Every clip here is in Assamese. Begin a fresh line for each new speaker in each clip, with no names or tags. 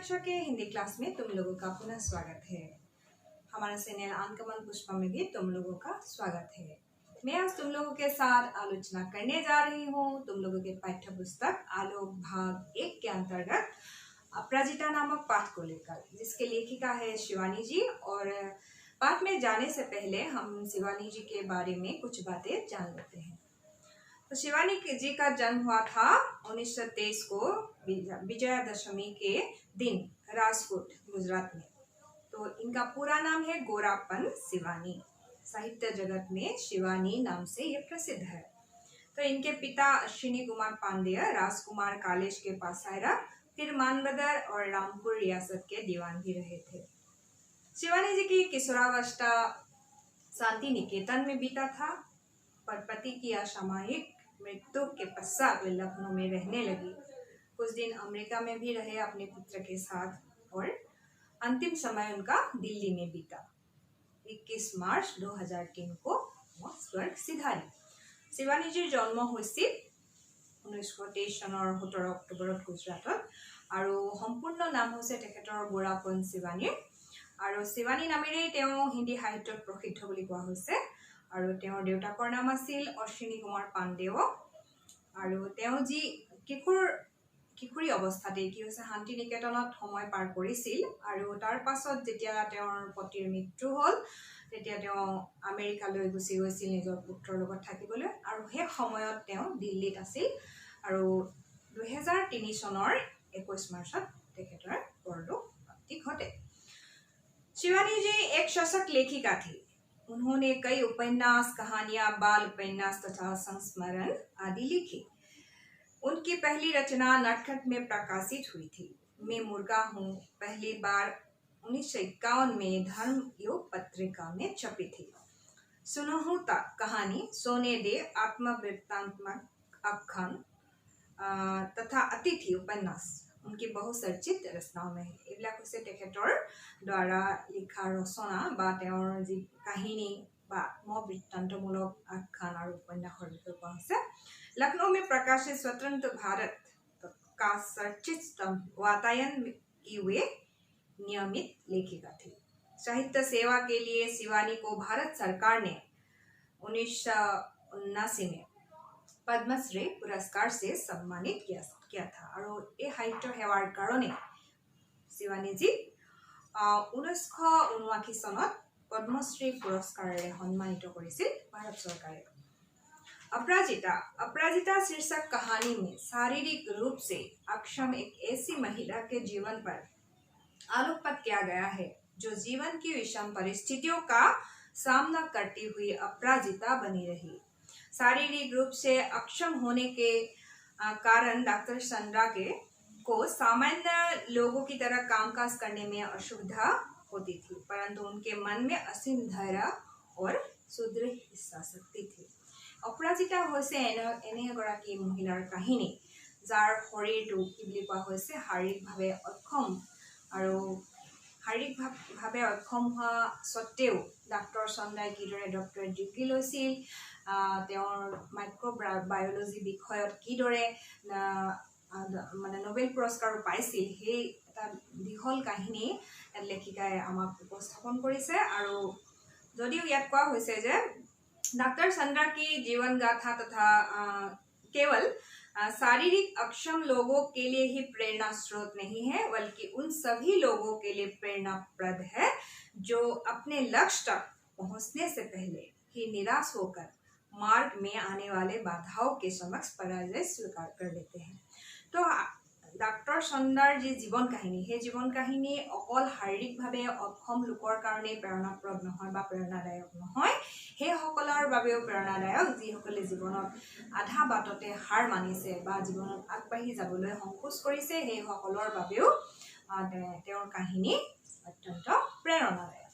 कक्षा के हिंदी क्लास में तुम लोगों का पुनः स्वागत है। हमारा चैनल अनकमन पुष्पा में भी तुम लोगों का स्वागत है। मैं आज तुम लोगों के साथ आलोचना करने जा रही हूँ तुम लोगों के पाठ्य पुस्तक आलोक भाग 1 के अंतर्गत अपराजिता नामक पाठ को लेकर, जिसके लेखिका है शिवानी जी। और पाठ में जाने से पहले हम शिवानी जी के बारे में कुछ बातें जान लेते हैं। तो शिवानी जी का जन्म हुआ था 1923 को विजयादशमी के दिन राजकोट, गुजरात में। तो इनका पूरा नाम है गोरापन शिवानी। साहित्य जगत में शिवानी नाम से ये प्रसिद्ध है। तो इनके पिता अश्विनी कुमार पांडेय राजकुमार कॉलेज के पासायरा, फिर मानबदर और रामपुर रियासत के दीवान भी रहे थे। शिवानी जी की किशोरावस्था शांति निकेतन में बीता था, पर पति की असामयिक मृत्यु के पश्चात वे लखनऊ में रहने लगी। कुछ दिन अमेरिका में भी रहे अपने पुत्र के साथ, और अंतिम समय उनका दिल्ली में बीता। 21 मार्च 2003 को वो स्वर्ग सिधारी। शिवानी जी जन्म হৈছিল 1923 চনৰ 17 অক্টোবৰত গুজৰাটত, আৰু সম্পূৰ্ণ নাম হৈছে তেখেতৰ গোৰাপন শিৱানী। আৰু শিৱানী নামেৰে তেওঁ হিন্দী সাহিত্যত প্ৰসিদ্ধ বুলি কোৱা হৈছে। আৰু তেওঁৰ দেউতাকৰ নাম আছিল অশ্বিনী কুমাৰ পাণ্ডেয়। আৰু তেওঁ যি কিশোৰী অৱস্থাতে কি হৈছে শান্তি নিকেতনত সময় পাৰ কৰিছিল, আৰু তাৰ পাছত যেতিয়া তেওঁৰ পতিৰ মৃত্যু হ'ল, তেতিয়া তেওঁ আমেৰিকালৈ গুচি গৈছিল নিজৰ পুত্ৰৰ লগত থাকিবলৈ। আৰু সেই সময়ত তেওঁ দিল্লীত আছিল, আৰু 2003 চনৰ 21 মাৰ্চত তেখেতৰ পৰলোক প্ৰাপ্তি ঘটে। शिवानी जी एक सशक्त लेखिका थी। उन्होंने कई उपन्यास, कहानियां, बाल उपन्यास तथा संस्मरण आदि लिखी। उनकी पहली रचना नटखट में प्रकाशित हुई थी। मैं मुर्गा हूँ पहली बार 1951 में धर्म योग पत्रिका में छपी थी। सुनहु कहानी, सोने दे आत्मवृत्तात्मक आख्यान तथा अतिथि उपन्यास उनकी बहुचर्चित रचनाओं में है। এইবিলাক হৈছে তেখেতৰ দ্বাৰা লিখা ৰচনা বা তেওঁৰ যি কাহিনী বা আত্মবৃত্তান্তমূলক আখ্যান আৰু উপন্যাসৰ বিষয়ে কোৱা হৈছে। लखनऊ में प्रकाशित स्वतंत्र भारत का चर्चित वातायन की वे नियमित लेखिका थी। साहित्य सेवा के लिए शिवानी को भारत सरकार ने 1979 में पद्मश्री पुरस्कार से सम्मानित किया था। और ये साहित्य सेवार कारण शिवानी जी 1979 सनत पद्मश्री पुरस्कारेৰে सम्मानित কৰিছিল भारत सरकारे। अपराजिता शीर्षक कहानी में शारीरिक रूप से अक्षम एक ऐसी महिला के जीवन पर आलोकपात किया गया है जो जीवन की विषम परिस्थितियों का सामना करती हुई अपराजिता बनी रही। शारीरिक रूप से अक्षम होने के कारण डॉक्टर संड्रा को सामान्य लोगों की तरह कामकाज करने में असुविधा होती थी, परंतु उनके मन में असीम धैर्य और सुदृढ़ इच्छाशक्ति थी। अपराजिता হৈছে এনে এগৰাকী মহিলাৰ কাহিনী যাৰ শৰীৰটো কি বুলি কোৱা হৈছে শাৰীৰিকভাৱে অক্ষম, আৰু শাৰীৰিকভাৱে অক্ষম হোৱা স্বত্তেও ডাক্তৰ চন্দ্ৰাই কিদৰে ডক্টৰেট ডিগ্ৰী লৈছিল, তেওঁৰ মাইক্ৰ'বায়'লজি বিষয়ত কিদৰে মানে নোবেল পুৰস্কাৰো পাইছিল, সেই এটা দীঘল কাহিনী লেখিকাই আমাক উপস্থাপন কৰিছে। আৰু যদিও ইয়াত কোৱা হৈছে যে डॉक्टर संड्रा की जीवन गाथा तथा केवल शारीरिक अक्षम लोगों के लिए ही प्रेरणा स्रोत नहीं है, बल्कि उन सभी लोगों के लिए प्रेरणाप्रद है जो अपने लक्ष्य तक पहुंचने से पहले ही निराश होकर मार्ग में आने वाले बाधाओं के समक्ष पराजय स्वीकार कर लेते हैं। तो डॉक्टर संडार जी जीवन काहिनी, সেই জীৱন কাহিনী অকল শাৰীৰিকভাৱে অক্ষম লোকৰ কাৰণে প্ৰেৰণাপ্ৰদ নহয় বা প্ৰেৰণাদায়ক নহয়, সেইসকলৰ বাবেও প্ৰেৰণাদায়ক যিসকলে জীৱনত আধা বাটতে হাৰ মানিছে বা জীৱনত আগবাঢ়ি যাবলৈ সংকোচ কৰিছে, সেইসকলৰ বাবেও তেওঁৰ কাহিনী অত্যন্ত প্ৰেৰণাদায়ক।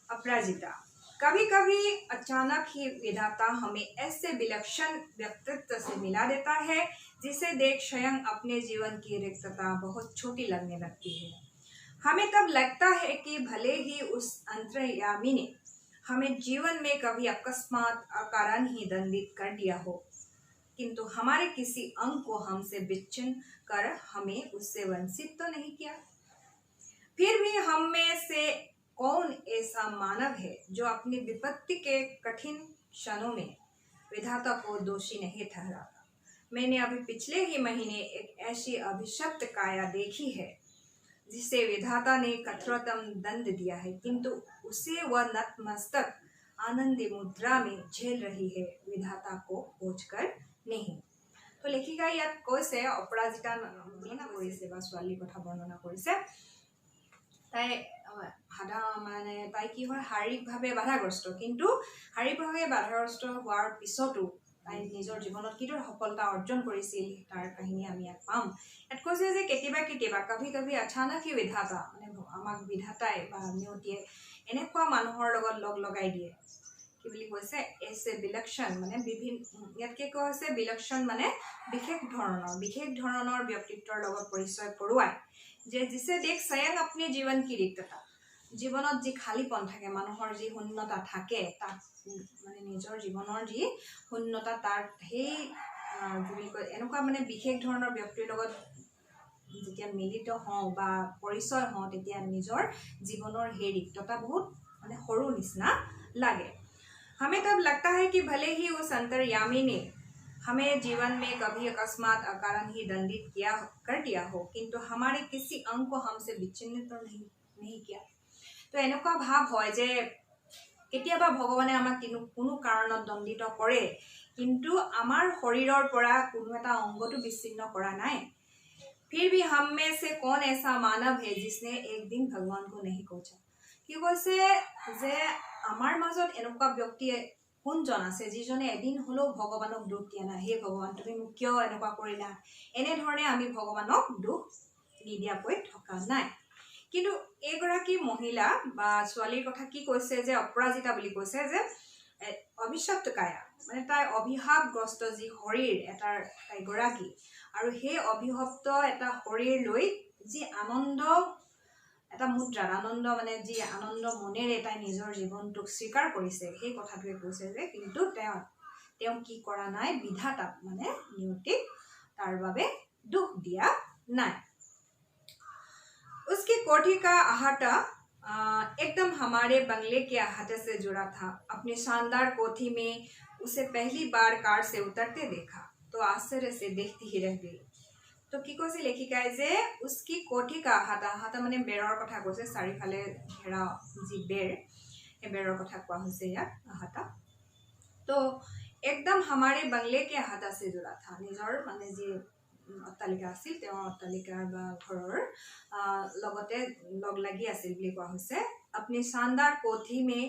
अपराजिता। कभी कभी अचानक ही विधाता हमें ऐसे विलक्षण व्यक्तित्व से मिला देता है जिसे देख स्वयं अपने जीवन की रिक्तता बहुत छोटी लगने लगती है। हमें तब लगता है कि भले ही उस अंतर्यामी ने हमें जीवन में कभी अकस्मात अकारण ही दंडित कर दिया हो, किंतु हमारे किसी अंग को हमसे विच्छिन्न कर हमें उससे वंचित तो नहीं किया। फिर भी हम में से कौन ऐसा मानव है जो अपनी विपत्ति के कठिन क्षणों में विधाता को दोषी नहीं ठहराता। मैंने अभी पिछले ही महीने एक ऐसी अभिशप्त काया देखी है जिसे विधाता ने कठोरतम दंड दिया है, किंतु उसे वह नतमस्तक आनंदी मुद्रा में झेल रही है, विधाता को खोजकर नहीं। तो लेखिका ইয়াত কৈছে অপৰাজিতা বৰ্ণনা কৰিছে বা ছোৱালীৰ কথা বৰ্ণনা কৰিছে। তাই তাই কি হয় শাৰীৰিকভাৱে বাধাগ্ৰস্ত, কিন্তু শাৰীৰিকভাৱে বাধাগ্ৰস্ত হোৱাৰ পিছতো তাই নিজৰ জীৱনত কিদৰে সফলতা অৰ্জন কৰিছিল তাৰ কাহিনী আমি ইয়াত পাম। ইয়াত কৈছে যে কেতিয়াবা কেতিয়াবা কভি কভি অচানক হি বিধাতা মানে আমাক বিধাতাই বা নিয়তিয়ে এনেকুৱা মানুহৰ লগত লগ লগাই দিয়ে। কি বুলি কৈছে এছে বিলক্ষণ মানে বিভিন্ন ইয়াতকে কৈছে বিলক্ষণ মানে বিশেষ ধৰণৰ ব্যক্তিত্বৰ লগত পৰিচয় কৰোৱায় যে जिसे देख स्वयं अपने जीवन की रिक्तता জীৱনত যি খালীপন থাকে মানুহৰ যি শূন্যতা থাকে তাক মানে নিজৰ জীৱনৰ যি শূন্যতা তাৰ সেই বুলি কয় এনেকুৱা মানে বিশেষ ধৰণৰ ব্যক্তিৰ লগত যেতিয়া মিলিত হওঁ বা পৰিচয় হওঁ তেতিয়া নিজৰ জীৱনৰ সেই रिक्तता बहुत মানে সৰু নিচিনা লাগে। हमें तब लगता है कि भले ही उस अंतर्यामी ने हमें जीवन में कभी अकस्मात अकारण ही दंडित कर दिया हो, किंतु हमारे किसी अंग को हमसे विच्छिन्न तो नहीं किया। तो এনেকুৱা ভাৱ হয় যে কেতিয়াবা ভগৱানে আমাক কোনো কাৰণত দণ্ডিত কৰে, কিন্তু আমাৰ শৰীৰৰ পৰা কোনো এটা অংগটো বিচ্ছিন্ন কৰা নাই। फिर भी हम में से कौन ऐसा मानव है जिसने एक दिन भगवान को नहीं खोजा। কি কৈছে যে আমাৰ মাজত এনেকুৱা ব্যক্তি কোনজন আছে যিজনে এদিন হলেও ভগৱানক দুখ দিয়া নাই, হে ভগৱান তুমি মোক কিয় এনেকুৱা কৰিলা, এনেধৰণে আমি ভগৱানক দুখ নিদিয়াকৈ থকা নাই। কিন্তু এগৰাকী মহিলা বা ছোৱালীৰ কথা কি কৈছে যে অপৰাজিতা বুলি কৈছে যে অভিশপ্ত কায়া মানে তাই অভিশাপগ্ৰস্ত যি শৰীৰ এটাৰ তাই গৰাকী, আৰু সেই অভিশপ্ত এটা শৰীৰ লৈ যি আনন্দ এটা মুদ্ৰাত আনন্দ মানে যি আনন্দ মনেৰে তাই নিজৰ জীৱনটোক স্বীকাৰ কৰিছে সেই কথাটোৱে কৈছে যে কিন্তু তেওঁ কি কৰা নাই বিধাতাক মানে নিয়তিক তাৰ বাবে দুখ দিয়া নাই। उसकी कोठी का अहाता एकदम हमारे बंगले के अहाते से जुड़ा था। अपनी शानदार कोठी में उसे पहली बार कार से उतरते देखा तो आश्चर्य से देखती ही रह गई। तो কি কৈছে লেখিকাই যে उसकी कोठी का अहाता মানে বেৰৰ কথা কৈছে, চাৰিফালে ঘেৰা যি বেৰ সেই বেৰৰ কথা কোৱা হৈছে ইয়াত अहाता। तो एकदम हमारे बंगले के अहाता से जुड़ा था, নিজৰ মানে যি অট্টালিকা আছিল তেওঁৰ অট্টালিকাৰ বা ঘৰৰ লগতে লগ লাগি আছিল বুলি কোৱা হৈছে। अपनी शानदार कोठी में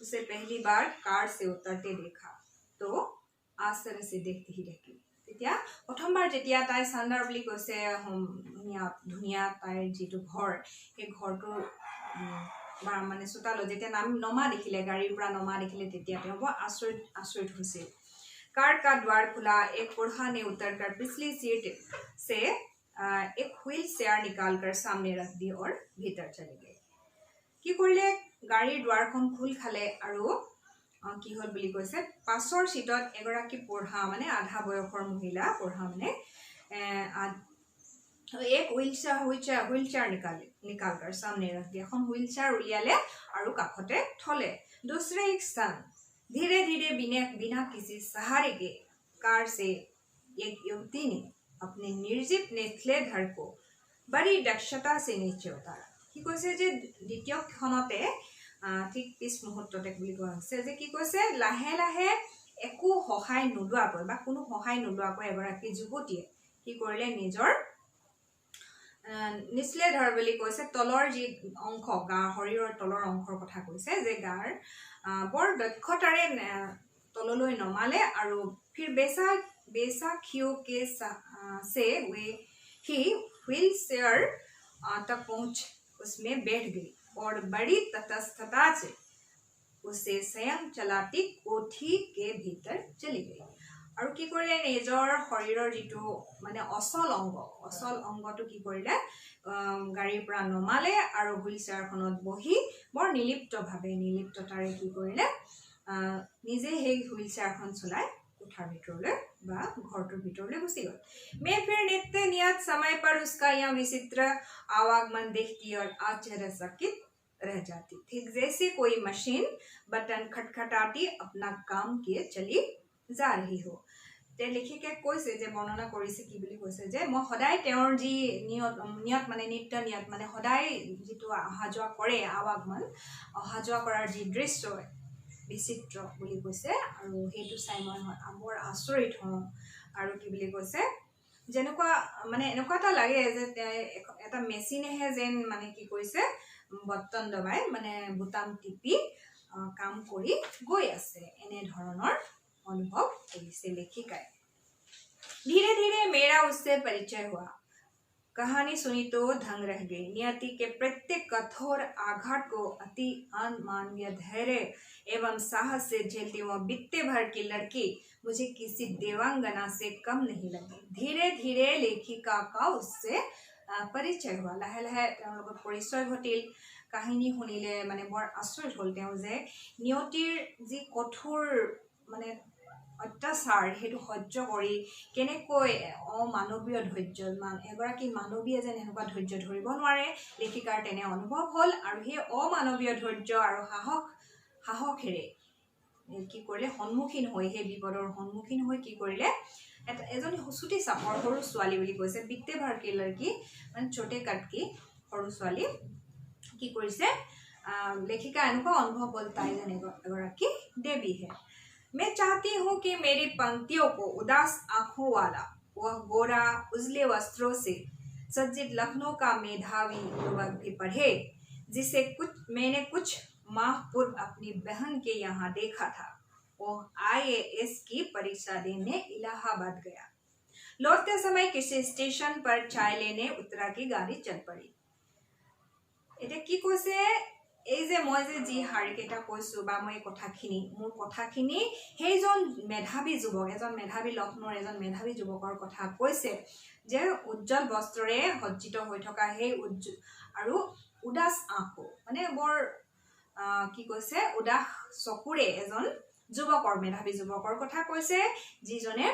उसे पहली बार कार से उतरते देखा तो आश्चर्य से देखती ही रह गई। তেতিয়া প্ৰথমবাৰ যেতিয়া তাই শানদাৰ বুলি কৈছে ধুনীয়া তাইৰ যিটো ঘৰ সেই ঘৰটো মানে চোতালত যেতিয়া নমা দেখিলে গাড়ীৰ পৰা নমা দেখিলে তেতিয়া তেওঁ বৰ আচৰিত হৈছিল। कार का द्वार खुला, एक बूढ़ा ने उतरकर पिछली सीट से एक व्हील चेयर निकालकर सामने रख दी और भीतर चले गए। কি কৰিলে গাড়ীৰ দুৱাৰখন খুল খালে আৰু কি হল বুলি কৈছে পাছৰ সিটত এগৰাকী পঢ়া মানে আধা বয়সৰ মহিলা পঢ়া মানে एक व्हील चेयर निकालकर सामने रख दिया, এখন व्हील चेयर उलियाले আৰু কাষতে থলে। दूसरे एक स्थान धीरे धीरे बिना किसी सहारे के कार से एक युवती ने अपने निर्जीव नेथले धड़ को बड़ी दक्षता से नीचे उतारा। কি কৈছে যে দ্বিতীয় ক্ষণতে ঠিক পিছ মুহূৰ্ততে বুলি কোৱা হৈছে যে কি কৈছে লাহে লাহে একো সহায় নোলোৱাকৈ বা কোনো সহায় নোলোৱাকৈ এগৰাকী যুৱতীয়ে কি কৰিলে নিজৰ নিচলে ধৰ বুলি কৈছে তলৰ যি অংশ গা শৰীৰৰ তলৰ অংশৰ কথা কৈছে যে গাৰ বৰ দক্ষতাৰে তললৈ নমালে আৰু फिर बेसाखियों के से वे ही व्हील चेयर तक पहुंच उसमें बैठ गई और बड़ी तटस्थता से उसे स्वयं चलाती कोठी के भीतर चली गई। আৰু কি কৰিলে নিজৰ শৰীৰৰ যিটো মানে অচল অংগটো কি কৰিলে গাড়ীৰ পৰা নমালে আৰু হুইল চেয়াৰখনত বহি বৰ নিলিপ্ততাৰে কি কৰিলে নিজে সেই হুইল চেয়াৰখন চলাই कोठार भितरले बा घरटोर भितरले घुसी गल। मैं फिर नित्य नियत समय पर उसका यह विचित्र आवागमन देखती और आश्चर्यचकित रह जाती, ठीक जैसे कोई मशीन बटन खटखटाती अपना काम किए चली जा रही हो। लेखिके কৈছে যে বৰ্ণনা কৰিছে কি বুলি কৈছে যে মই সদায় তেওঁৰ যি নিয়ত মানে নিত্য নিয়ত মানে সদায় যিটো অহা যোৱা কৰে আৱাগমন অহা যোৱা কৰাৰ যি দৃশ্য বিচিত্ৰ বুলি কৈছে আৰু সেইটো চাই মই বৰ আচৰিত হওঁ আৰু কি বুলি কৈছে যেনেকুৱা মানে এনেকুৱা এটা লাগে যে এটা মেচিনেহে যেন মানে কি কৰিছে বটন দবাই মানে বুটাম টিপি কাম কৰি গৈ আছে এনে ধৰণৰ अनुभव से लेखिकाए। धीरे धीरे मेरा उससे परिचय हुआ। कहानी सुनी तो दंग रह गई। नियति के प्रत्येक कठोर आघात को अति अमानवीय धैर्य एवं साहस से झेलती वह बित्ते भर की लड़की मुझे किसी देवांगना से कम नहीं लगी। धीरे धीरे लेखिका का उससे परिचय हुआ। लाहे लाहे परिचय घटिल। কাহিনী শুনিলে মানে বৰ আচৰিত হ'ল তেওঁ যে নিয়তিৰ যি কঠোৰ মানে অত্যাচাৰ সেইটো সহ্য কৰি কেনেকৈ অমানৱীয় ধৈৰ্য এগৰাকী মানৱীয়ে যেন এনেকুৱা ধৈৰ্য ধৰিব নোৱাৰে লেখিকাৰ তেনে অনুভৱ হ'ল আৰু সেই অমানৱীয় ধৈৰ্য আৰু সাহসেৰে কি কৰিলে সন্মুখীন হৈ সেই বিপদৰ সন্মুখীন হৈ কি কৰিলে এজনী চুটি চাপৰ সৰু ছোৱালী বুলি কৈছে বিত্তে ভাৰ কি লড়কি মানে ছোটে কাটকি সৰু ছোৱালী কি কৰিছে लेखिका এনেকুৱা অনুভৱ হ'ল তাই যেন এগৰাকী দেৱী है। मैं चाहती हूँ कि मेरी पंक्तियों को उदास आंखों वाला वह गोरा उजले वस्त्रों से सज्जित लखनऊ का मेधावी युवक भी पढ़े जिसे मैंने कुछ माह पूर्व अपनी बहन के यहाँ देखा था। वो IAS की परीक्षा देने इलाहाबाद गया। लौटते समय किसी स्टेशन पर चाय लेने उत्तरा की गाड़ी चल पड़ी। এটা কি কৈছে এই যে মই যে জি হাৰিকেটা কৈছো বা মই কথাখিনি মোৰ কথাখিনি সেইজন মেধাবী যুৱক এজন মেধাবী লক্ষ্ণৌৰ এজন মেধাবী যুৱকৰ কথা কৈছে যে উজ্জ্বল বস্ত্ৰৰে সজ্জিত হৈ থকা সেই আৰু উদাস আঁখো মানে বৰ কি কৈছে উদাস চকুৰে এজন যুৱকৰ মেধাবী যুৱকৰ কথা কৈছে যিজনে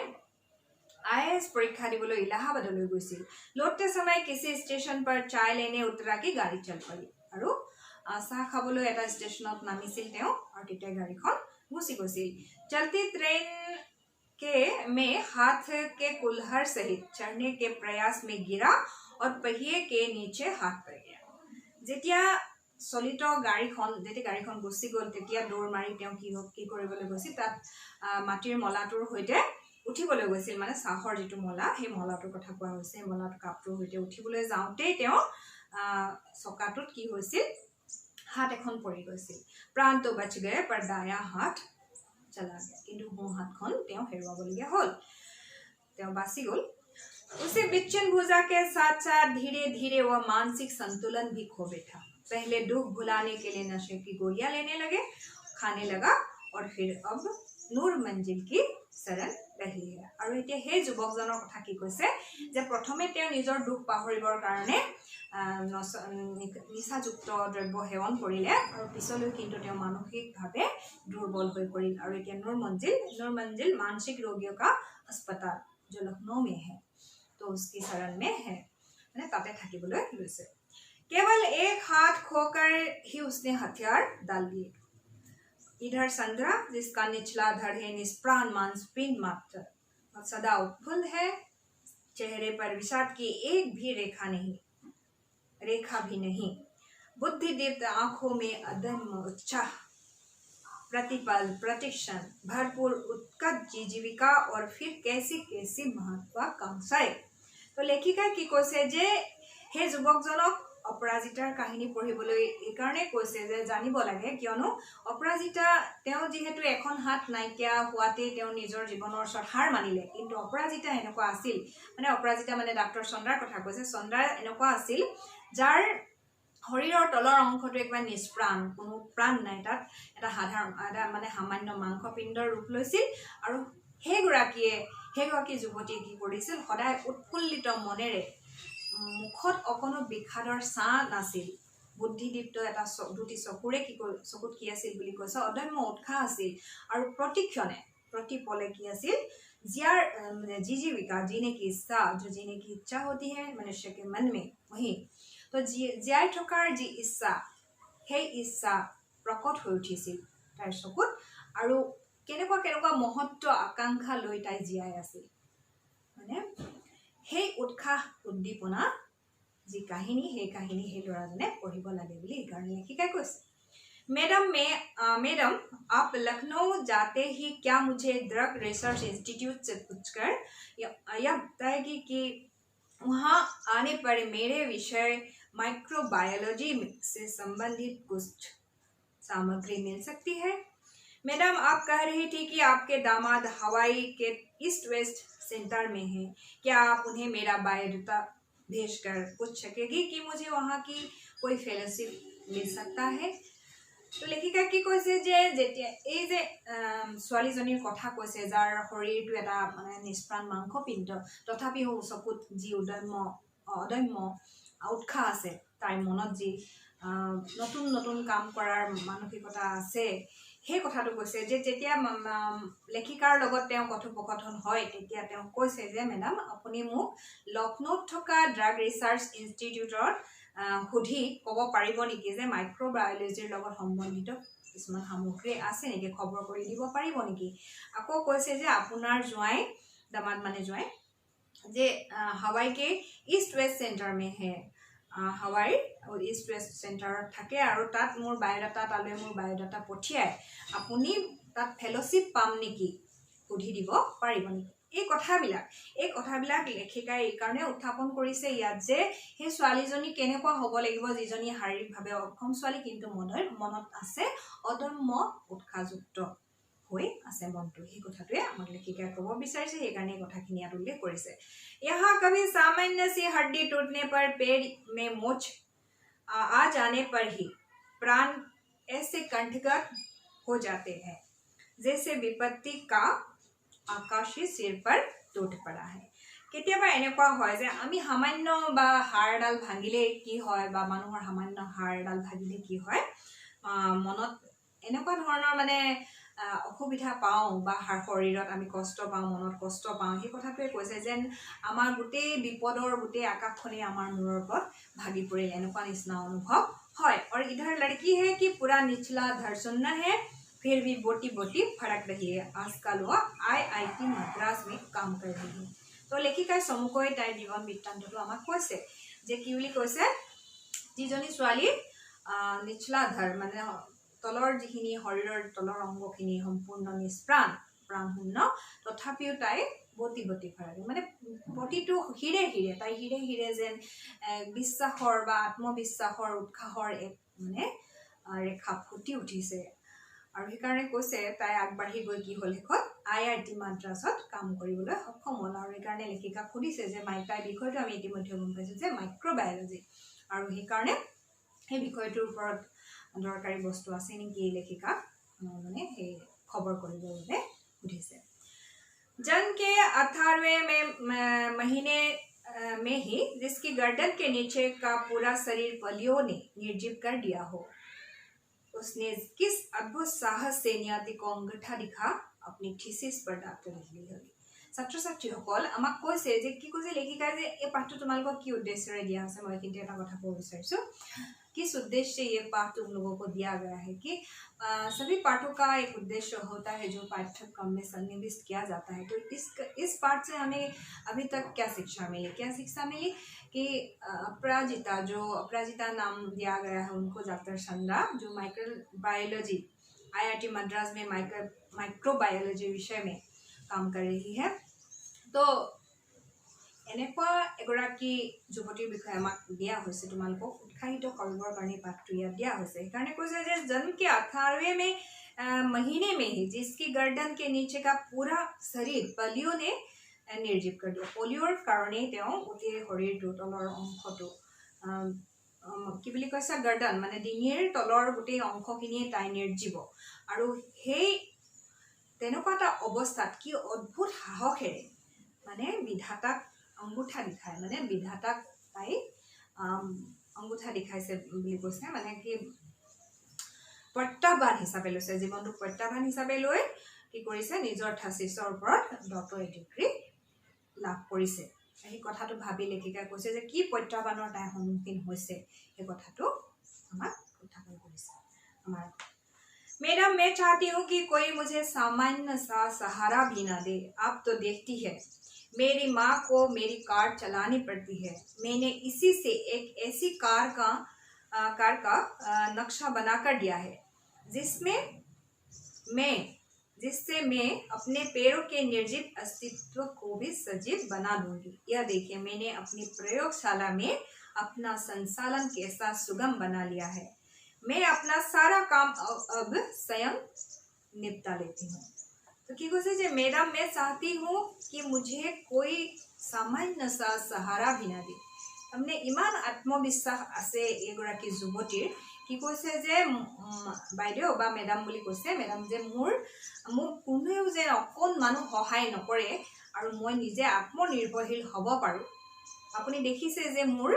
IAS परीक्षा दिबले इलाहाबादলৈ গৈছিল। लौटते समय किसी स्टेशन पर चाय लेने उत्तरा की गाड़ी चल पड़ी আৰু চাহ খাবলৈ এটা ষ্টেচনত নামিছিল তেওঁ আৰু তেতিয়া গাড়ীখন গুছি গৈছিল। चलती ट्रेन के में हाथ के कुल्हड़ सहित चढ़ने के प्रयास में गिरा और पहिए के नीचे हाथ पड़ गया। যেতিয়া চলিত গাড়ীখন যেতিয়া গাড়ীখন গুছি গ'ল তেতিয়া দৌৰ মাৰি তেওঁ কি কৰিবলৈ গৈছিল তাত মাটিৰ মলাটোৰ হৈতে উঠিবলৈ গৈছিল মানে চাহৰ যেটো মলা সেই মলাটোৰ কথা কোৱা হৈছে মলাটো কাপটোৰ হৈতে উঠিবলৈ যাওঁতে তেওঁ চকাটোত কি হৈছিল হাত এখন পৰি গৈছিল। প্ৰাণ তো বচ গয়ে पर दाया हाथ चला गया কিন্তু হো হাতখন তেওঁ হেৰুৱাবলগীয়া হ'ল তেওঁ বাচি গ'ল। उसे बिच्छन भुजा के साथ साथ धीरे धीरे वह मानसिक संतुलन भी खो बैठा। पहले दुख भुलाने के लिए नशे की गोलियां लेने लगे खाने लगा और फिर अब नूर मंजिल की शरण रही है। আৰু এতিয়া সেই যুৱকজনৰ কথা কি কৈছে যে প্ৰথমে তেওঁ নিজৰ দুখ পাহৰিবৰ কাৰণে নিচাযুক্ত দ্ৰব্য সেৱন কৰিলে আৰু পিছলৈ কিন্তু তেওঁ মানসিকভাৱে দুৰ্বল হৈ পৰিল আৰু এতিয়া नूर मंजिल मानसिक रोगियों का अस्पताल जो लखनऊ में है तो उसकी शरण में है মানে তাতে থাকিবলৈ লৈছে। केवल एक हाथ खोकर ही उसने हथियार डाल दिए। इधर संध्या जिसका निचला धड़ है निष्प्राण मांसपिंड मात्र सदा उत्फुल्ल है। चेहरे पर विषाद की एक भी रेखा भी नहीं। बुद्धि दीप्त आंखों में अदम्य उत्साह प्रतिपल प्रतिक्षण भरपूर उत्कट जीविका और फिर कैसी कैसी महत्वाकांक्षाएं। तो लेखिका কি কৈছে যে हे যুৱকজনক অপৰাজিতাৰ কাহিনী পঢ়িবলৈ এই কাৰণে কৈছে যে জানিব লাগে কিয়নো অপৰাজিতা তেওঁ যেহেতু এখন হাত নাইকিয়া হোৱাতে তেওঁ নিজৰ জীৱনৰ ওচৰত হাৰ মানিলে কিন্তু অপৰাজিতা এনেকুৱা আছিল মানে অপৰাজিতা মানে ডাক্তৰ চন্দ্ৰাৰ কথা কৈছে চন্দ্ৰা এনেকুৱা আছিল যাৰ শৰীৰৰ তলৰ অংশটো একবাৰ নিষ্প্ৰাণ কোনো প্ৰাণ নাই তাত এটা সাধাৰণ মানে সামান্য মাংসপিণ্ডৰ ৰূপ লৈছিল আৰু সেইগৰাকী যুৱতীয়ে কি কৰিছিল সদায় উৎফুল্লিত মনেৰে মুখত অকনো বিষাদৰ ছাঁ নাছিল। বুদ্ধিদীপ্ত এটা দুটি চকুৰে চকুত কি আছিল বুলি কৈছে অদম্য উৎসাহ আছিল আৰু প্ৰতিক্ষণে प्रतिपले की आसिल जियार जीविका जीने की इच्छा जो जीने की इच्छा होती है मनुष्य के मन में वही तो जीयाই থকাৰ जी इच्छा সেই इच्छा प्रकट হৈ উঠিছিল তাইৰ চকুত আৰু কেনেকুৱা মহত্ব আকাংক্ষা লৈ তাই জীয়াই আছিল মানে সেই উৎসাহ উদ্দীপনা जी কাহিনী সেই কাহিনী সেই ল'ৰাজনে পঢ়িব লাগে বুলি কাৰণে লেখিকাই কৈছে मैडम आप लखनऊ जाते ही क्या मुझे ड्रग रिसर्च इंस्टीट्यूट से पूछकर यह बताएगी कि वहाँ आने पर मेरे विषय माइक्रोबायोलॉजी से संबंधित कुछ सामग्री मिल सकती है मैडम आप कह रही थी कि आपके दामाद हवाई के ईस्ट वेस्ट सेंटर में हैं क्या आप उन्हें मेरा बायोडाटा भेजकर पूछ सकेगी कि मुझे वहाँ की कोई फेलोशिप मिल सकता है तो लेखिका की কৈছে যে যেতিয়া এই যে ছোৱালীজনীৰ কথা কৈছে যাৰ শৰীৰটো এটা মানে নিষ্প্ৰাণ মাংসপিণ্ড তথাপিও চকুত যি অদম্য উৎসাহ আছে তাইৰ মনত যি নতুন নতুন কাম কৰাৰ মানসিকতা আছে সেই কথাটো কৈছে যে যেতিয়া লেখিকাৰ লগত তেওঁ কথোপকথন হয় তেতিয়া তেওঁ কৈছে যে মেডাম আপুনি মোক লখনৌত থকা ড্ৰাগ ৰিচাৰ্চ ইনষ্টিটিউটৰ সুধি ক'ব পাৰিব নেকি যে মাইক্ৰোবায়োলজিৰ লগত সম্বন্ধিত কিছুমান সামগ্ৰী আছে নেকি খবৰ কৰি দিব পাৰিব নেকি আকৌ কৈছে যে আপোনাৰ জোৱাই দামাদ মানে জোৱাই যে हवाई के ईस्ट वेस्ट सेंटर में है हवाई और ईस्ट वेस्ट सेंटर থাকে আৰু তাত মোৰ বায়োডাটা তালৈ মোৰ বায়োডাটা পঠিয়াই আপুনি তাত ফেলোশিপ পাম নেকি সুধি দিব পাৰিব নেকি এই কথাবিলাক লেখিকাই এই কাৰণে উত্থাপন কৰিছে ইয়াত যে সেই ছোৱালীজনী কেনেকুৱা হ'ব লাগিব যিজনী শাৰীৰিকভাৱে অক্ষম ছোৱালী কিন্তু মনত আছে অদম্য উৎসাহযুক্ত হৈ আছে মনটো সেই কথাটোৱে আমাক লেখিকাই ক'ব বিচাৰিছে সেই কাৰণে কথাখিনি ইয়াত উল্লেখ কৰিছে यहाँ कभी सामान्य सी हड्डी टूटने पर पेड़ में मोच आ जाने पर ही प्राण ऐसे कंठगत हो जाते हैं जैसे विपत्ति का आकाशी सिर पर टूट पड़ा है কেতিয়াবা এনেকুৱা হয় যে আমি সামান্য বা হাড়ডাল ভাঙিলে কি হয় বা মানুহৰ সামান্য হাড়ডাল ভাঙিলে কি হয় মনত এনেকুৱা ধৰণৰ মানে অসুবিধা পাওঁ বা শৰীৰত আমি কষ্ট পাওঁ মনত কষ্ট পাওঁ সেই কথাটোৱে কৈছে যেন আমাৰ গোটেই বিপদৰ গোটেই আকাশখনে আমাৰ মূৰৰ ওপৰত ভাগি পৰিল এনেকুৱা নিচিনা অনুভৱ হয় और इधर लड़की है कि पूरा निचला धड़ सुनना है फिर भी बोटी बोटी फड़क रही है आजकल वो IIT मद्रास में काम कर रही है तो লেখিকাই চমুকৈ তাইৰ জীৱন বৃত্তান্তটো আমাক কৈছে যে কি বুলি কৈছে যিজনী ছোৱালী নিচলা ধৰ মানে তলৰ যিখিনি শৰীৰৰ তলৰ অংগখিনি সম্পূৰ্ণ নিষ্প্ৰাণ প্ৰাণশূন্য তথাপিও তাই বটি বটি ফৰাকে মানে প্ৰতিটো হিৰে তাই হিৰে যেন বিশ্বাসৰ বা আত্মবিশ্বাসৰ উৎসাহৰ এক মানে ৰেখা ফুটি উঠিছে আৰু সেইকাৰণে কৈছে তাই আগবাঢ়ি গৈ কি হ'ল শেষত IIT মাদ্ৰাছত কাম কৰিবলৈ সক্ষম হ'ল আৰু সেইকাৰণে লেখিকাক সুধিছে যে তাই বিষয়টো আমি ইতিমধ্যে গম পাইছোঁ যে মাইক্ৰোবায়োলজি আৰু সেইকাৰণে সেই বিষয়টোৰ ওপৰত দৰকাৰী বস্তু আছে নেকি লেখিকাক মানে সেই খবৰ কৰিবলৈ সুধিছে जन्म के 18वें महीने में ही जिसकी गर्दन के नीचे का पूरा शरीर पलियों ने निर्जीव कर दिया हो उसने किस अद्भुत साहस से नियति को अंगूठा दिखा अपनी थीसिस पर डॉक्टर लिख ली होगी ছাত্ৰ ছাত্ৰীসকল আমাক কৈছে যে কি কৈছে লেখিকাই যে এই পাঠটো তোমালোকক কি উদ্দেশ্যৰে দিয়া আছে মই কিন্তু এটা কথা ক'ব বিচাৰিছো किस उद्देश्य से ये पाठ तुम लोगों को दिया गया है कि सभी पाठों का एक उद्देश्य होता है जो पाठ्यक्रम में सन्निविष्ट किया जाता है तो इस पाठ से हमें अभी तक क्या शिक्षा मिली कि अपराजिता नाम दिया गया है उनको डॉक्टर चंद्रा जो माइक्रोबायोलॉजी IIT मद्रास में माइक्रोबायोलॉजी विषय में काम कर रही है तो এনেকুৱা এগৰাকী যুৱতীৰ বিষয়ে আমাক দিয়া হৈছে তোমালোকক উৎসাহিত কৰিবৰ কাৰণে পাঠটো ইয়াত দিয়া হৈছে সেইকাৰণে কৈছে যে जन्म के 18वें महीने में ही जिसकी गर्दन के नीचे का पूरा शरीर पोलियो ने निर्जीव कर दिया पोलियोर কাৰণে তেওঁ গোটেই শৰীৰটো তলৰ অংশটো কি বুলি কৈছে गर्दन মানে ডিঙিৰ তলৰ গোটেই অংশখিনিয়ে তাই নিৰ্জীৱ আৰু সেই তেনেকুৱা এটা অৱস্থাত কি অদ্ভুত সাহসেৰে মানে বিধাতাক अंगूठा दिखाए माने विधाताक ताई अंगूठा दिखाइছে বুলি কৈছে মানে কি প্ৰত্যাহ্বান হিচাপে লৈছে জীৱনটো প্ৰত্যাহ্বান হিচাপে লৈ কি কৰিছে নিজৰ থাচিছৰ ওপৰত ডক্টৰেট ডিগ্ৰী লাভ কৰিছে। এই কথাটো ভাবি লেখিকাই কৈছে যে কি প্ৰত্যাহ্বানৰ তাই সন্মুখীন হৈছে এই কথাটো আমাক উত্থাপন কৰিছে আমাৰ। मैडम मैं चाहती हूँ कि कोई मुझे सामान्य सा सहारा भी ना दे। आप तो देखती है मेरी माँ को मेरी कार चलानी पड़ती है। मैंने इसी से एक ऐसी कार का नक्शा बनाकर दिया है जिससे मैं अपने पैरों के निर्जीव अस्तित्व को भी सजीव बना दूंगी। यह देखिए मैंने अपनी प्रयोगशाला में अपना संचालन कैसा सुगम बना लिया है। मैं अपना सारा काम अब स्वयं निपटा लेती हूँ। तो কি কৈছে যে মেডাম मैं चाहती हूँ कि मुझे कोई सामान्य सा सहारा भी ना दे। তাৰমানে ইমান আত্মবিশ্বাস আছে এগৰাকী যুৱতীৰ। কি কৈছে যে বাইদেউ বা মেডাম বুলি কৈছে, মেডাম যে মোক কোনেও যে অকণমানো সহায় নকৰে আৰু মই নিজে আত্মনিৰ্ভৰশীল হ'ব পাৰোঁ। আপুনি দেখিছে যে মোৰ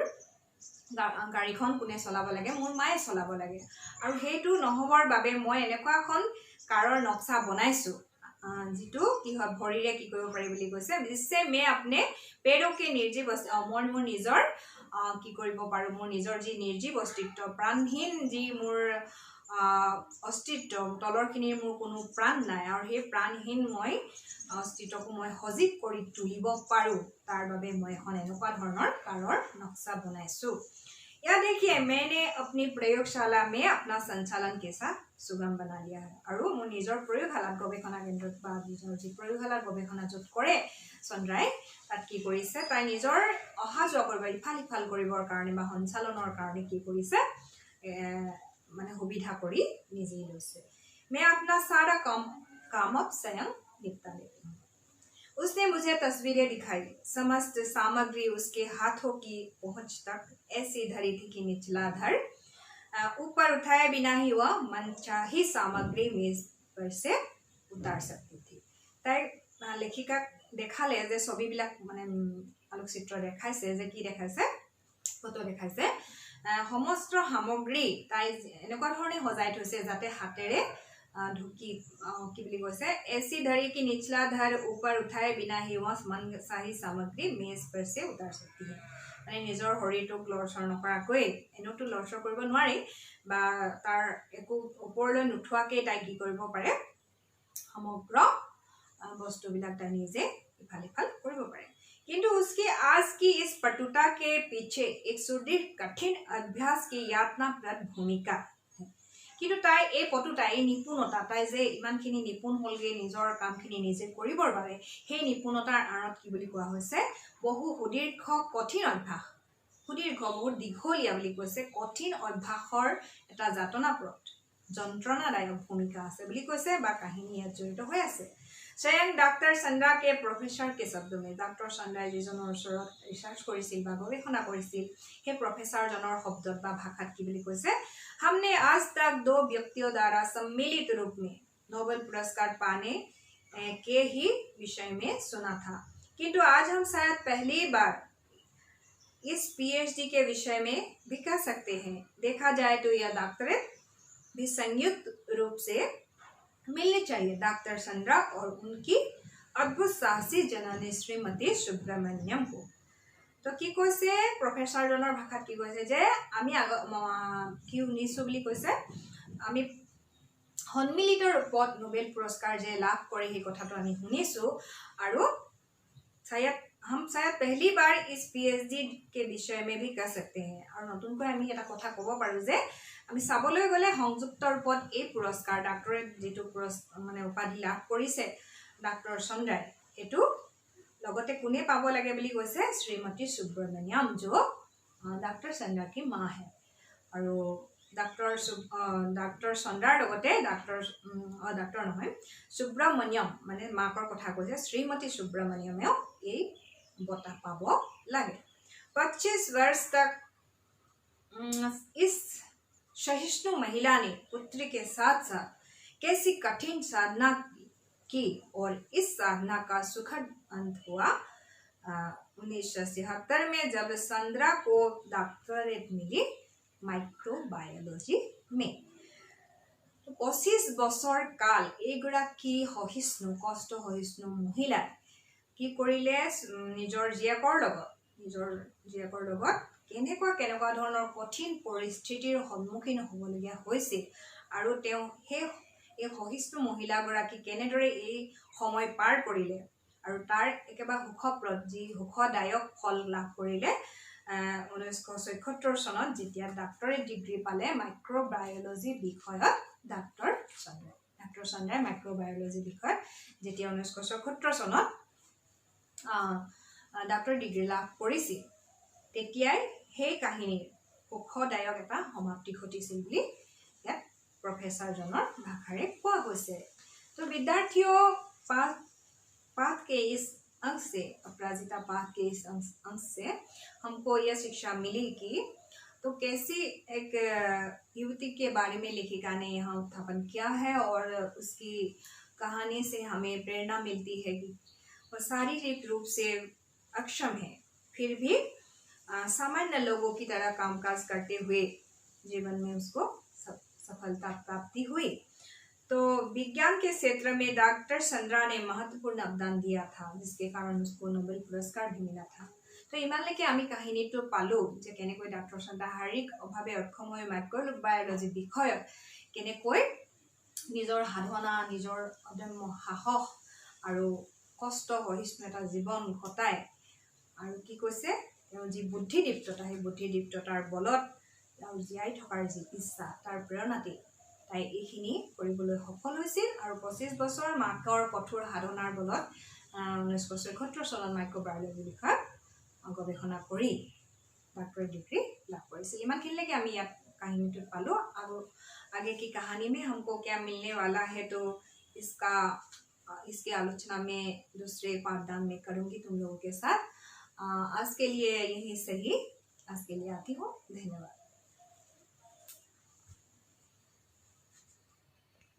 গাড়ীখন কোনে চলাব লাগে, মোৰ মায়ে চলাব লাগে। আৰু সেইটো নহবৰ বাবে মই এনেকুৱা এখন কাৰৰ নক্সা বনাইছোঁ যিটো কি হয় ভৰিৰে কি কৰিব পাৰি বুলি কৈছে। जिससे मैं अपने पैरों के निर्जीव মই মোৰ নিজৰ কি কৰিব পাৰোঁ, মোৰ নিজৰ যি নিৰ্জীৱ অস্তিত্ব, প্ৰাণহীন যি মোৰ অস্তিত্ব, তলৰখিনিৰ মোৰ কোনো প্ৰাণ নাই আৰু সেই প্ৰাণহীন মই অস্তিত্বকো মই সজীৱ কৰি তুলিব পাৰোঁ। তাৰ বাবে মই এখন এনেকুৱা ধৰণৰ কাৰৰ নক্সা বনাইছোঁ। या देखिए मैंने अपनी प्रयोगशाला में अपना संचालन कैसा सुगम बना लिया है। और मोर निजर प्रयोगशाला गवेषणा केन्द्र बा निजर जी प्रयोगशाला गवेषणा जत करे चंद्राई तात की करिছে ताई निजर अहा जोৱা কৰিব ইফাল ইফাল কৰিবৰ কাৰণে বা সঞ্চালনৰ কাৰণে কি কৰিছে মানে সুবিধা কৰি নিজেই লৈছে। मैं अपना सारा काम अब स्वयं निपटा लेती हूँ। उसने मुझे तस्वीरें दिखाई, समस्त सामग्री उसके हाथों की पहुंच तक ऐसी धरी थी कि निचला धर ऊपर उठाए बिना ही वह मनचाही सामग्री मेज पर से उतार सकती थी। ताई लेखिका देखाले जे छबिबिलाक माने आलोकचित्र देखाइছে যে কি দেখাইছে ফটো দেখাইছে সমস্ত সামগ্ৰী তাই এনেকুৱা ধৰণে সজাই থৈছে যাতে হাতেৰে ढुकी की বুলি কৈছে ऐसी धरी की निचला धर ऊपर उठाए बिना ही वह मनचाही सामग्री मेज पर से उतार सकती है। মানে নিজৰ শৰীৰটোক লৰচৰ নকৰাকৈ এনেওতো লৰচৰ কৰিব নোৱাৰি বা তাৰ একো ওপৰলৈ নুঠোৱাকৈ তাই কি কৰিব পাৰে সমগ্ৰ বস্তুবিলাক তাই নিজে ইফাল ইফাল কৰিব পাৰে। किंतु उसकी आज की इस पटुता के पीछे एक सुदृढ़ कठिन अभ्यास की यातनाप्रद भूमिका है। কিন্তু তাই এই পটুতা এই নিপুণতা তাই যে ইমানখিনি নিপুণ হ'লগে নিজৰ কামখিনি নিজে কৰিবৰ বাবে সেই নিপুণতাৰ আঁৰত কি বুলি কোৱা হৈছে বহু সুদীৰ্ঘ কঠিন অভ্যাস, সুদীৰ্ঘ বহুত দীঘলীয়া বুলি কৈছে কঠিন অভ্যাসৰ এটা যাতনাপ্ৰদ যন্ত্ৰণাদায়ক ভূমিকা আছে বুলি কৈছে বা কাহিনী ইয়াত জড়িত হৈ আছে। स्वयं डॉक्टर चंद्रा के प्रोफेसर के शब्द में डॉक्टर चंद्रा जिजনৰ ওচৰত ৰিচাৰ্চ কৰিছিল বা গৱেষণা কৰিছিল সেই প্ৰফেসৰ জনৰ শব্দত বা ভাষাত কি বুলি কৈছে हमने आज तक 2 व्यक्तियों द्वारा सम्मिलित रूप में नोबेल पुरस्कार पाने के ही विषय में सुना था, किंतु आज हम शायद पहली बार इस पीएचडी के विषय में भी कह सकते हैं। देखा जाए तो यह डॉक्टरेट भी संयुक्त रूप से मिलनी चाहिए डॉक्टर चंद्रा और उनकी अद्भुत साहसी जननी श्रीमती सुब्रमण्यम को। तो কি কৈছে প্ৰফেসৰ জনৰ ভাষাত কি কৈছে যে আমি কি শুনিছো বুলি কৈছে আমি সন্মিলিত ৰূপত নোবেল পুৰস্কাৰ যে লাভ কৰে সেই কথাটো আমি শুনিছো আৰু हम शायद पहली बार इस पीएचडी के विषय में भी कह सकते हैं। और नতুনকৈ আমি এটা কথা ক'ব পাৰো যে আমি চাবলৈ গ'লে সংযুক্ত ৰূপত এই পুৰস্কাৰ ডক্টৰেট যেটো মানে উপাধি লাভ কৰিছে ডক্টৰ চন্দ্ৰাই এটো লগতে কোনে পাব লাগে বুলি কৈছে श्रीमती सुब्रमण्यम जो डॉक्टर चंद्रा की माँ है। और डॉक्टर चंद्रार लगते डॉक्टर নহয় सुब्रमण्यम माने माकर कथा কৈছে श्रीमती सुब्रमण्यमेও এই बता पाब लगे। 25 वर्ष तक इस सहिष्णु महिला ने पुत्री के साथ साथ कैसी कठिन साधना की और इस साधना का सुखद अंत हुआ 1977 में जब चंद्रा को डॉक्टरेट मिली माइक्रोबायोलॉजी में। তো 25 বছৰ কাল এইগৰাকী সহিষ্ণু কষ্ট সহিষ্ণু মহিলাই কি কৰিলে নিজৰ জীয়েকৰ লগত কেনেকুৱা ধৰণৰ কঠিন পৰিস্থিতিৰ সন্মুখীন হ'বলগীয়া হৈছিল আৰু তেওঁ এই সহিষ্ণু মহিলাগৰাকী কেনেদৰে এই সময় পাৰ কৰিলে আৰু তাৰ একেবাৰে সুখদায়ক ফল লাভ কৰিলে 1974 চনত যেতিয়া ডাক্তৰেট ডিগ্ৰী পালে মাইক্ৰ'বায়'লজি বিষয়ত ডাক্তৰ চন্দ্ৰাই মাইক্ৰ'বায়'লজি বিষয়ত যেতিয়া 1974 চনত ডাক্তৰেট ডিগ্ৰী লাভ কৰিছিল তেতিয়াই সেই কাহিনীৰ সুখদায়ক এটা সমাপ্তি ঘটিছিল বুলি ইয়াত प्रोफेसरजनर भाषारे कोआ होइसे। तो विद्यार्थियों पाठ के इस अंक से अपराजिता पाठ के इस अंक से हमको यह शिक्षा मिली कि तो कैसी एक युवती के बारे में लेखिका ने यहाँ उत्थापन किया है और उसकी कहानी से हमें प्रेरणा मिलती है कि वह शारीरिक रूप से अक्षम है फिर भी सामान्य लोगों की तरह कामकाज करते हुए जीवन में उसको सफलता प्राप्ति हुई। तो विज्ञान के क्षेत्र में डॉक्टर चंद्रा ने महत्वपूर्ण अवदान दिया था जिसके कारण उसको नोबेल पुरस्कार भी मिला था। तो इमानলৈকে আমি কাহিনীটো পালো যে কেনেকৈ ডক্টৰ চন্দ্ৰা শাৰীৰিক অভাৱে অক্ষম হৈ মাইক্ৰ'বায়'লজি বিষয়ত কেনেকৈ নিজৰ সাধনা নিজৰ অদম্য সাহস আৰু কষ্ট সহিষ্ণু এটা জীৱন কটায় আৰু কি কৈছে তেওঁৰ যি বুদ্ধিদীপ্ততা সেই বুদ্ধিদীপ্ততাৰ বলত আৰু জীয়াই থকাৰ যি ইচ্ছা তাৰ প্ৰেৰণাতে তাই এইখিনি কৰিবলৈ সফল হৈছিল আৰু 25 বছৰ মাকৰ কঠোৰ সাধনাৰ বলত 1974 চনত মাইক্ৰ'বায়'লজি বিষয়ত গৱেষণা কৰি डॉक्टरेट डिग्री लाभ करें। इमानखिनिলৈকে আমি ইয়াত কাহিনীটো পালো। आगे की कहानी में हमको क्या मिलने वाला है तो इसके आलोचना में दूसरे पाठदान में करूंगी तुम लोगों के साथ। आज के लिए यही सही, आज के लिए आती हूँ। धन्यवाद।